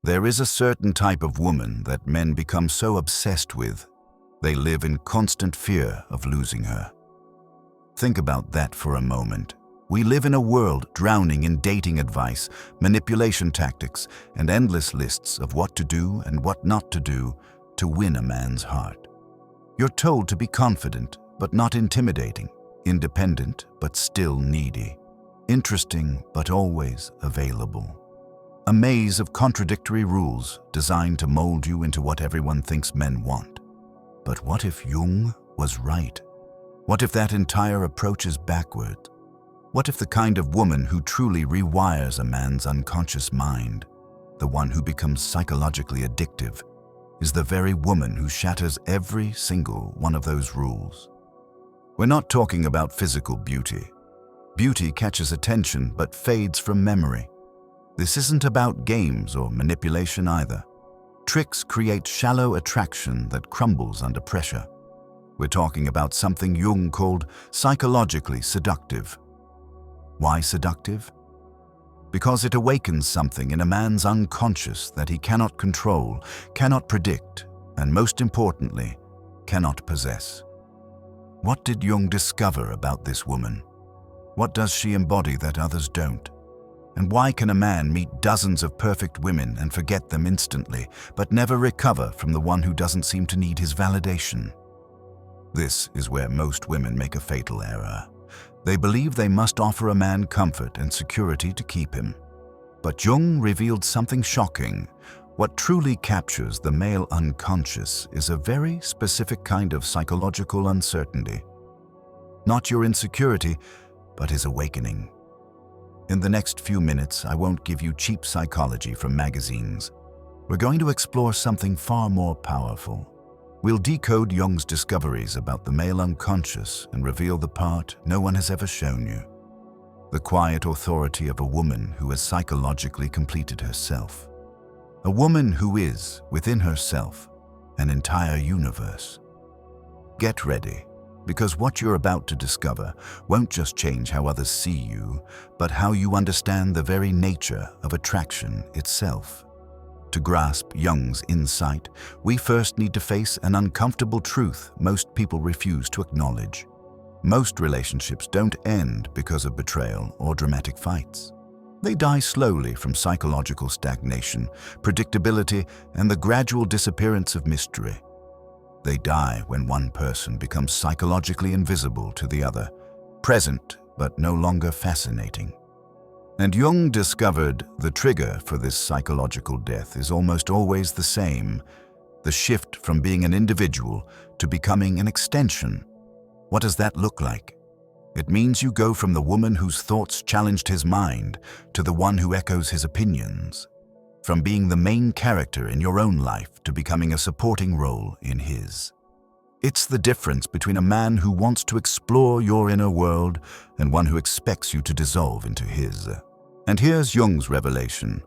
There is a certain type of woman that men become so obsessed with, they live in constant fear of losing her. Think about that for a moment. We live in a world drowning in dating advice, manipulation tactics, and endless lists of what to do and what not to do to win a man's heart. You're told to be confident, but not intimidating, independent, but still needy, interesting, but always available. A maze of contradictory rules designed to mold you into what everyone thinks men want. But what if Jung was right? What if that entire approach is backward? What if the kind of woman who truly rewires a man's unconscious mind, the one who becomes psychologically addictive, is the very woman who shatters every single one of those rules? We're not talking about physical beauty. Beauty catches attention but fades from memory. This isn't about games or manipulation either. Tricks create shallow attraction that crumbles under pressure. We're talking about something Jung called psychologically seductive. Why seductive? Because it awakens something in a man's unconscious that he cannot control, cannot predict, and most importantly, cannot possess. What did Jung discover about this woman? What does she embody that others don't? And why can a man meet dozens of perfect women and forget them instantly, but never recover from the one who doesn't seem to need his validation? This is where most women make a fatal error. They believe they must offer a man comfort and security to keep him. But Jung revealed something shocking. What truly captures the male unconscious is a very specific kind of psychological uncertainty. Not your insecurity, but his awakening. In the next few minutes, I won't give you cheap psychology from magazines. We're going to explore something far more powerful. We'll decode Jung's discoveries about the male unconscious and reveal the part no one has ever shown you. The quiet authority of a woman who has psychologically completed herself. A woman who is, within herself, an entire universe. Get ready, because what you're about to discover won't just change how others see you, but how you understand the very nature of attraction itself. To grasp Jung's insight, we first need to face an uncomfortable truth most people refuse to acknowledge. Most relationships don't end because of betrayal or dramatic fights. They die slowly from psychological stagnation, predictability, and the gradual disappearance of mystery. They die when one person becomes psychologically invisible to the other, present but no longer fascinating. And Jung discovered the trigger for this psychological death is almost always the same: the shift from being an individual to becoming an extension. What does that look like? It means you go from the woman whose thoughts challenged his mind to the one who echoes his opinions. From being the main character in your own life to becoming a supporting role in his. It's the difference between a man who wants to explore your inner world and one who expects you to dissolve into his. And here's Jung's revelation.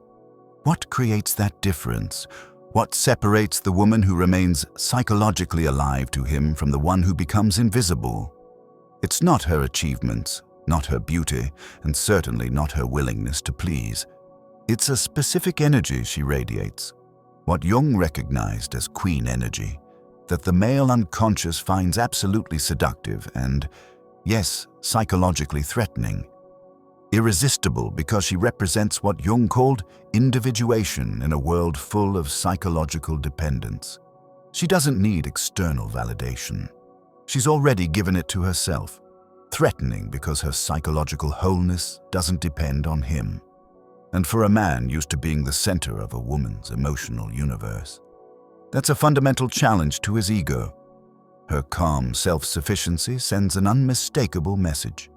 What creates that difference? What separates the woman who remains psychologically alive to him from the one who becomes invisible? It's not her achievements, not her beauty, and certainly not her willingness to please. It's a specific energy she radiates, what Jung recognized as queen energy, that the male unconscious finds absolutely seductive and, yes, psychologically threatening. Irresistible because she represents what Jung called individuation in a world full of psychological dependence. She doesn't need external validation. She's already given it to herself, threatening because her psychological wholeness doesn't depend on him. And for a man used to being the center of a woman's emotional universe, that's a fundamental challenge to his ego. Her calm self-sufficiency sends an unmistakable message.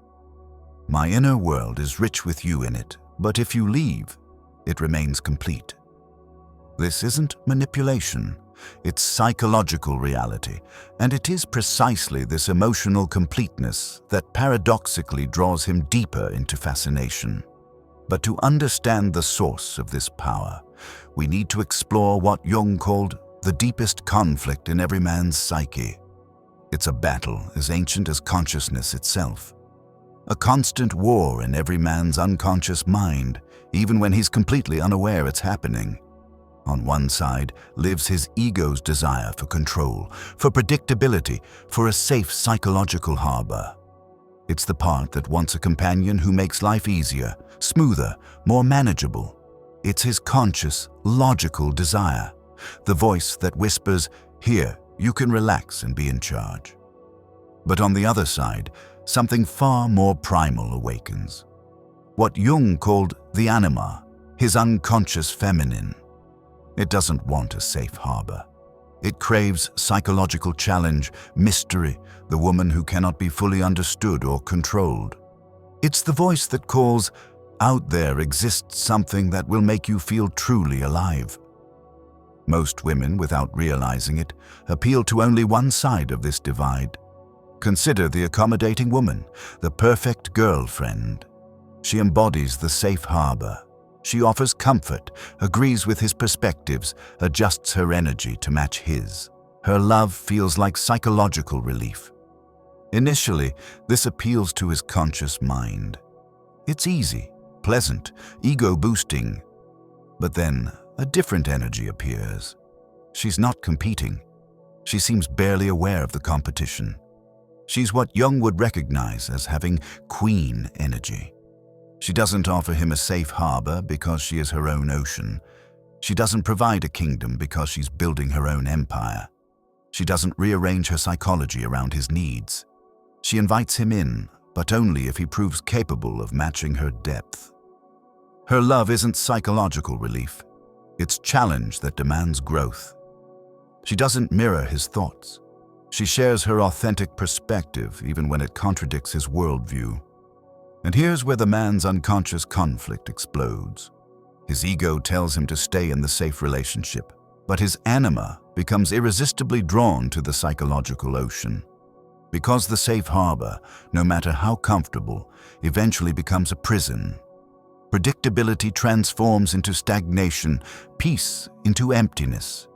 My inner world is rich with you in it, but if you leave, it remains complete. This isn't manipulation, it's psychological reality, and it is precisely this emotional completeness that paradoxically draws him deeper into fascination. But to understand the source of this power, we need to explore what Jung called the deepest conflict in every man's psyche. It's a battle as ancient as consciousness itself. A constant war in every man's unconscious mind, even when he's completely unaware it's happening. On one side lives his ego's desire for control, for predictability, for a safe psychological harbor. It's the part that wants a companion who makes life easier, smoother, more manageable. It's his conscious, logical desire, the voice that whispers, "Here, you can relax and be in charge." But on the other side, something far more primal awakens. What Jung called the anima, his unconscious feminine. It doesn't want a safe harbor. It craves psychological challenge, mystery, the woman who cannot be fully understood or controlled. It's the voice that calls, "Out there exists something that will make you feel truly alive." Most women, without realizing it, appeal to only one side of this divide. Consider the accommodating woman, the perfect girlfriend. She embodies the safe harbor. She offers comfort, agrees with his perspectives, adjusts her energy to match his. Her love feels like psychological relief. Initially, this appeals to his conscious mind. It's easy, pleasant, ego-boosting. But then, a different energy appears. She's not competing. She seems barely aware of the competition. She's what Jung would recognize as having queen energy. She doesn't offer him a safe harbor because she is her own ocean. She doesn't provide a kingdom because she's building her own empire. She doesn't rearrange her psychology around his needs. She invites him in, but only if he proves capable of matching her depth. Her love isn't psychological relief. It's challenge that demands growth. She doesn't mirror his thoughts. She shares her authentic perspective even when it contradicts his worldview. And here's where the man's unconscious conflict explodes. His ego tells him to stay in the safe relationship, but his anima becomes irresistibly drawn to the psychological ocean. Because the safe harbor, no matter how comfortable, eventually becomes a prison. Predictability transforms into stagnation, peace into emptiness.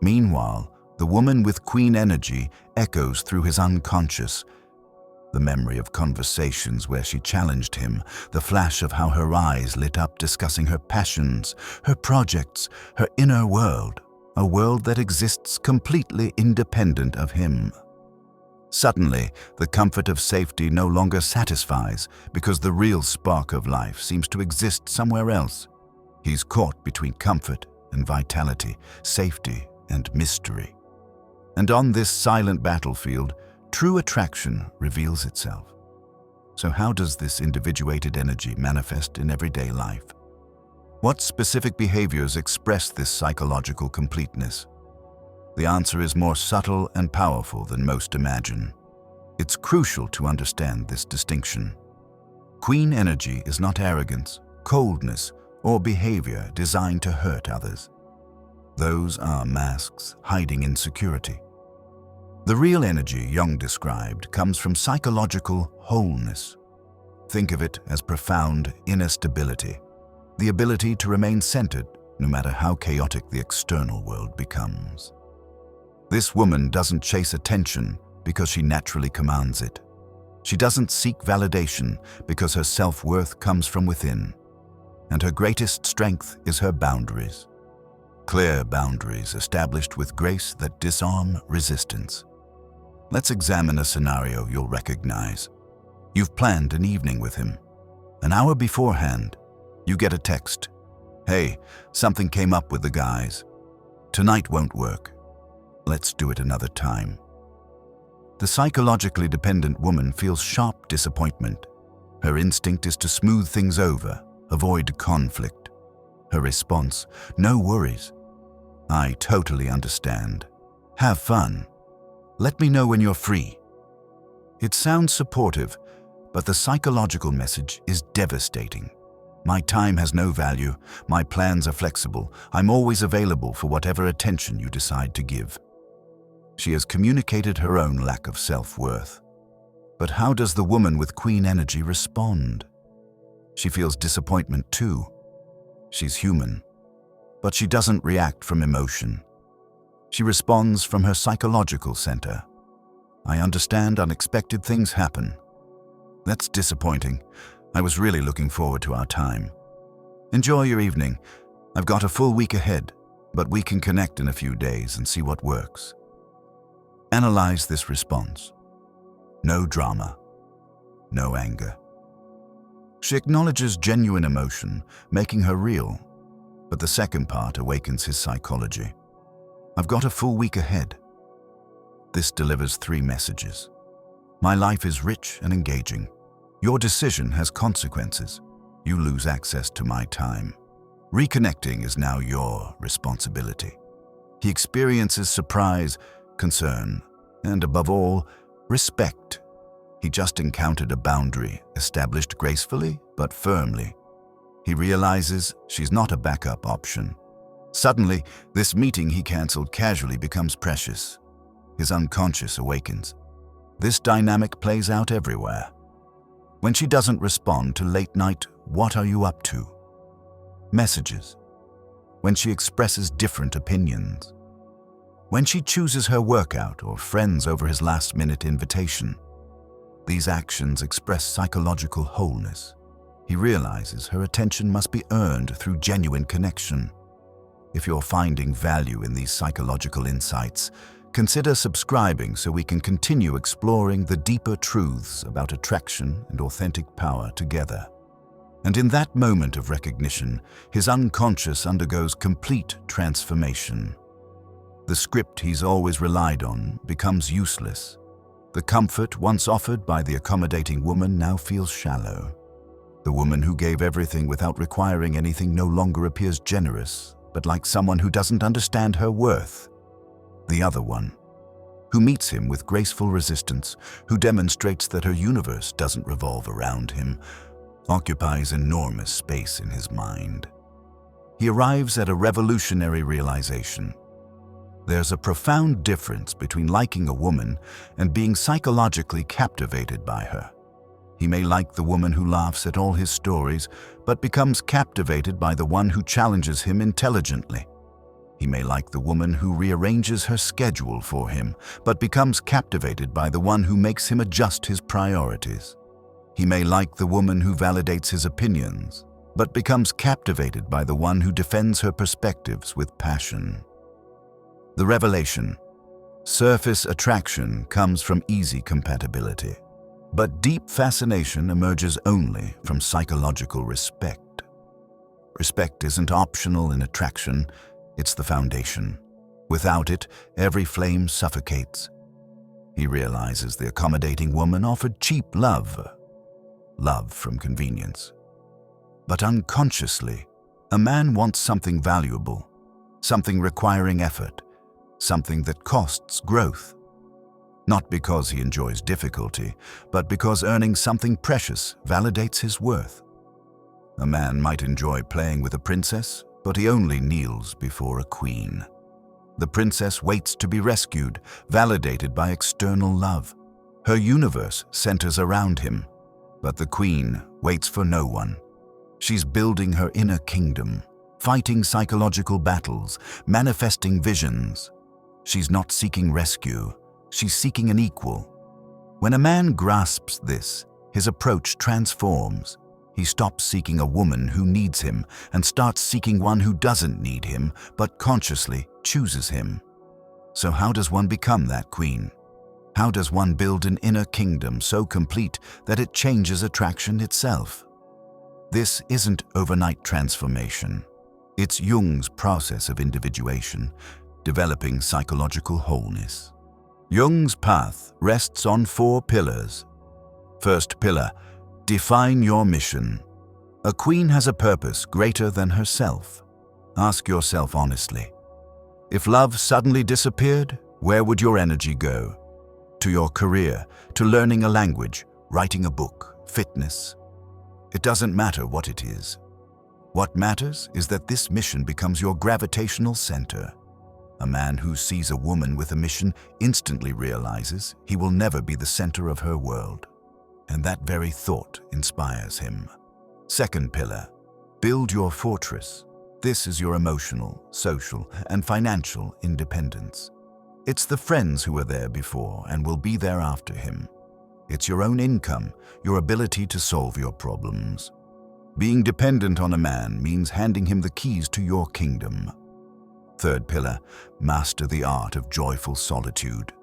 Meanwhile, the woman with queen energy echoes through his unconscious. The memory of conversations where she challenged him, the flash of how her eyes lit up discussing her passions, her projects, her inner world, a world that exists completely independent of him. Suddenly, the comfort of safety no longer satisfies because the real spark of life seems to exist somewhere else. He's caught between comfort and vitality, safety and mystery. And on this silent battlefield, true attraction reveals itself. So how does this individuated energy manifest in everyday life? What specific behaviors express this psychological completeness? The answer is more subtle and powerful than most imagine. It's crucial to understand this distinction. Queen energy is not arrogance, coldness, or behavior designed to hurt others. Those are masks hiding insecurity. The real energy Jung described comes from psychological wholeness. Think of it as profound inner stability, the ability to remain centered no matter how chaotic the external world becomes. This woman doesn't chase attention because she naturally commands it. She doesn't seek validation because her self-worth comes from within. And her greatest strength is her boundaries. Clear boundaries established with grace that disarm resistance. Let's examine a scenario you'll recognize. You've planned an evening with him. An hour beforehand, you get a text. "Hey, something came up with the guys. Tonight won't work. Let's do it another time." The psychologically dependent woman feels sharp disappointment. Her instinct is to smooth things over, avoid conflict. Her response, "No worries. I totally understand. Have fun. Let me know when you're free." It sounds supportive, but the psychological message is devastating. My time has no value. My plans are flexible. I'm always available for whatever attention you decide to give. She has communicated her own lack of self-worth. But how does the woman with queen energy respond? She feels disappointment too. She's human. But she doesn't react from emotion. She responds from her psychological center. "I understand unexpected things happen. That's disappointing. I was really looking forward to our time. Enjoy your evening. I've got a full week ahead." but we can connect in a few days and see what works. Analyze this response. No drama, no anger. She acknowledges genuine emotion, making her real, but the second part awakens his psychology. I've got a full week ahead. This delivers 3 messages. My life is rich and engaging. Your decision has consequences. You lose access to my time. Reconnecting is now your responsibility. He experiences surprise, concern, and above all, respect. He just encountered a boundary, established gracefully but firmly. He realizes she's not a backup option. Suddenly, this meeting he canceled casually becomes precious. His unconscious awakens. This dynamic plays out everywhere. When she doesn't respond to late night, "What are you up to?" messages. When she expresses different opinions. When she chooses her workout or friends over his last-minute invitation. These actions express psychological wholeness. He realizes her attention must be earned through genuine connection. If you're finding value in these psychological insights, consider subscribing so we can continue exploring the deeper truths about attraction and authentic power together. And in that moment of recognition, his unconscious undergoes complete transformation. The script he's always relied on becomes useless. The comfort once offered by the accommodating woman now feels shallow. The woman who gave everything without requiring anything no longer appears generous, but like someone who doesn't understand her worth. The other one, who meets him with graceful resistance, who demonstrates that her universe doesn't revolve around him, occupies enormous space in his mind. He arrives at a revolutionary realization. There's a profound difference between liking a woman and being psychologically captivated by her. He may like the woman who laughs at all his stories, but becomes captivated by the one who challenges him intelligently. He may like the woman who rearranges her schedule for him, but becomes captivated by the one who makes him adjust his priorities. He may like the woman who validates his opinions, but becomes captivated by the one who defends her perspectives with passion. The revelation: surface attraction comes from easy compatibility, but deep fascination emerges only from psychological respect. Respect isn't optional in attraction, it's the foundation. Without it, every flame suffocates. He realizes the accommodating woman offered cheap love from convenience. But unconsciously, a man wants something valuable, something requiring effort, something that costs growth. Not because he enjoys difficulty, but because earning something precious validates his worth. A man might enjoy playing with a princess, but he only kneels before a queen. The princess waits to be rescued, validated by external love. Her universe centers around him, but the queen waits for no one. She's building her inner kingdom, fighting psychological battles, manifesting visions. She's not seeking rescue, she's seeking an equal. When a man grasps this, his approach transforms. He stops seeking a woman who needs him and starts seeking one who doesn't need him, but consciously chooses him. So how does one become that queen? How does one build an inner kingdom so complete that it changes attraction itself? This isn't overnight transformation. It's Jung's process of individuation, developing psychological wholeness. Jung's path rests on 4 pillars. First pillar: define your mission. A queen has a purpose greater than herself. Ask yourself honestly. If love suddenly disappeared, where would your energy go? To your career, to learning a language, writing a book, fitness? It doesn't matter what it is. What matters is that this mission becomes your gravitational center. A man who sees a woman with a mission instantly realizes he will never be the center of her world. And that very thought inspires him. Second pillar: build your fortress. This is your emotional, social, and financial independence. It's the friends who were there before and will be there after him. It's your own income, your ability to solve your problems. Being dependent on a man means handing him the keys to your kingdom. Third pillar, master the art of joyful solitude.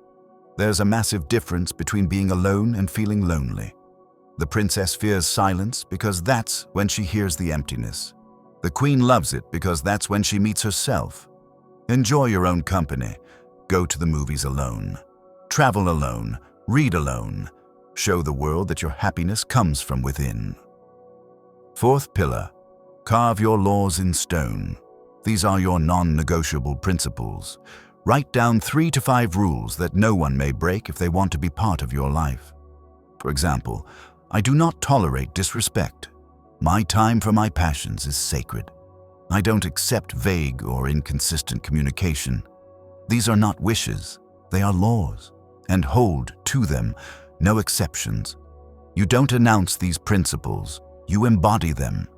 There's a massive difference between being alone and feeling lonely. The princess fears silence because that's when she hears the emptiness. The queen loves it because that's when she meets herself. Enjoy your own company. Go to the movies alone. Travel alone. Read alone. Show the world that your happiness comes from within. Fourth pillar, carve your laws in stone. These are your non-negotiable principles. Write down 3 to 5 rules that no one may break if they want to be part of your life. For example, I do not tolerate disrespect. My time for my passions is sacred. I don't accept vague or inconsistent communication. These are not wishes, they are laws, and hold to them, no exceptions. You don't announce these principles, you embody them.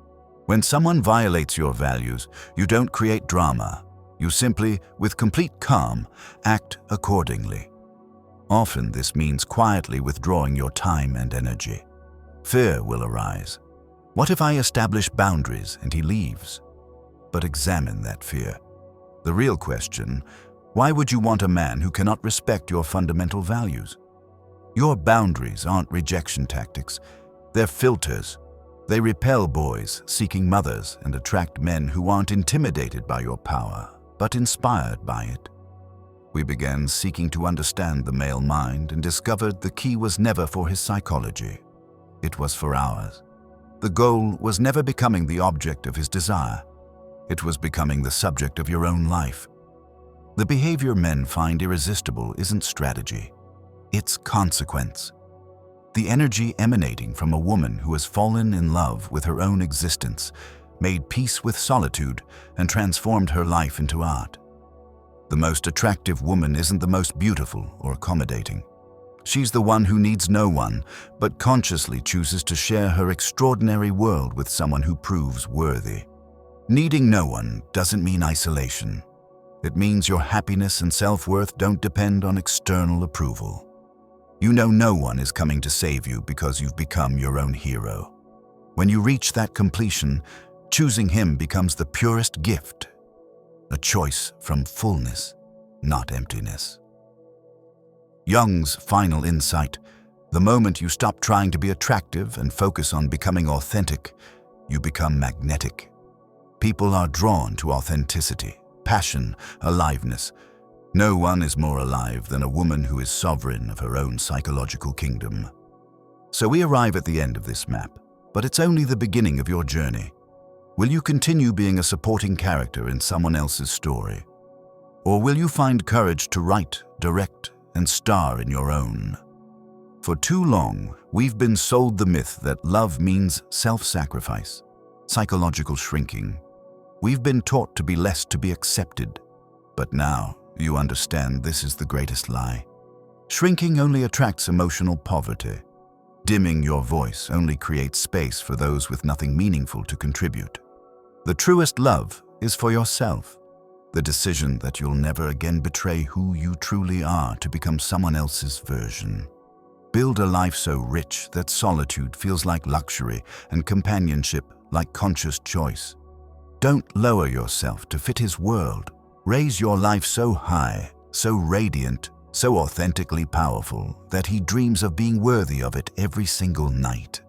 When someone violates your values, you don't create drama. You simply, with complete calm, act accordingly. Often this means quietly withdrawing your time and energy. Fear will arise. What if I establish boundaries and he leaves? But examine that fear. The real question, why would you want a man who cannot respect your fundamental values? Your boundaries aren't rejection tactics. They're filters. They repel boys seeking mothers and attract men who aren't intimidated by your power, but inspired by it. We began seeking to understand the male mind and discovered the key was never for his psychology. It was for ours. The goal was never becoming the object of his desire. It was becoming the subject of your own life. The behavior men find irresistible isn't strategy. It's consequence. The energy emanating from a woman who has fallen in love with her own existence, made peace with solitude, and transformed her life into art. The most attractive woman isn't the most beautiful or accommodating. She's the one who needs no one, but consciously chooses to share her extraordinary world with someone who proves worthy. Needing no one doesn't mean isolation. It means your happiness and self-worth don't depend on external approval. You know no one is coming to save you because you've become your own hero. When you reach that completion, choosing him becomes the purest gift, a choice from fullness, not emptiness. Jung's final insight, the moment you stop trying to be attractive and focus on becoming authentic, you become magnetic. People are drawn to authenticity, passion, aliveness. No one is more alive than a woman who is sovereign of her own psychological kingdom. So we arrive at the end of this map, but it's only the beginning of your journey. Will you continue being a supporting character in someone else's story? Or will you find courage to write, direct, and star in your own? For too long, we've been sold the myth that love means self-sacrifice, psychological shrinking. We've been taught to be less to be accepted. But now, you understand this is the greatest lie. Shrinking only attracts emotional poverty. Dimming your voice only creates space for those with nothing meaningful to contribute. The truest love is for yourself. The decision that you'll never again betray who you truly are to become someone else's version. Build a life so rich that solitude feels like luxury and companionship like conscious choice. Don't lower yourself to fit his world. Raise your life so high, so radiant, so authentically powerful that he dreams of being worthy of it every single night.